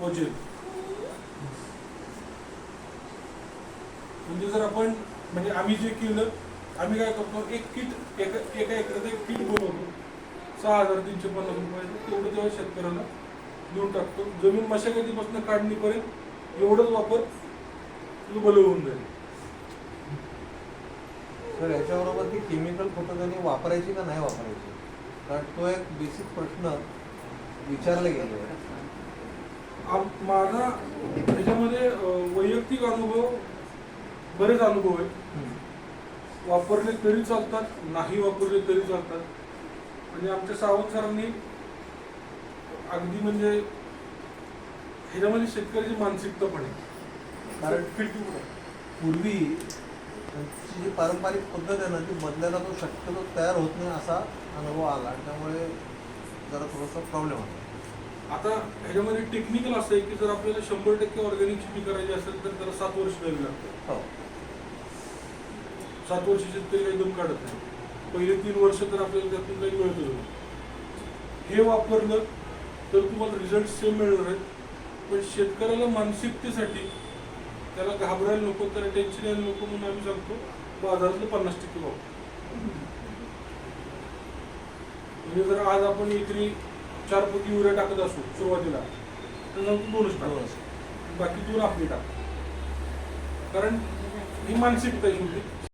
वजीर. म्हणजे जर आपण म्हणजे आम्ही जे केलं, आम्ही काय करतो, एक किट एका एकराचं एक किट बनवतो 6,350 रुपयाचं. तेवढं तेव्हा शेतकऱ्याला देऊन टाकतो. जमीन मशागतीपासून काढणीपर्यंत एवढंच वापर बल होऊन जाईल. सर याच्याबरोबर ती केमिकल खतं त्यांनी वापरायची का नाही वापरायची, कारण तो एक बेसिक प्रश्न विचारला गेला आहे. माझा त्याच्यामध्ये वैयक्तिक अनुभव, बरेच अनुभव आहेत. वापरले तरी चालतात, नाही वापरले तरी चालतात. म्हणजे आमच्या सावंत सरांनी अगदी म्हणजे ह्याच्यामध्ये शेतकऱ्याची मानसिकता पण आहे. कारण पूर्वी त्यांची जी पारंपरिक पद्धत आहे ना, ती बदलायला तो शक्यतो तयार होत नाही असा अनुभव आला, आणि त्यामुळे जरा थोडासा प्रॉब्लेम आला. आता ह्याच्यामध्ये टेक्निकल असं आहे की जर आपल्याला 100% ऑर्गॅनिक शेती करायची असेल तर त्याला 7 वर्ष द्यावी लागतात. हो, 7 वर्ष शेतकरी काही दम काढत नाही. पहिले 3 वर्ष तर आपल्याला त्यातून काही मिळतच होतं. हे वापरलं तर तुम्हाला रिझल्ट सेम मिळणार आहेत. पण शेतकऱ्याला मानसिकतेसाठी त्याला घाबरायला नको, त्याला टेन्शन यायला नको म्हणून आम्ही सांगतो बाजारातलं 50% वापर. म्हणजे जर आज आपण एकरी 4 पोती युरिया टाकत असू सुरुवातीला, तर नंतर 2च टाकू, बाकी 2 आपली टाक. कारण ही मानसिकता आहे शेवटी.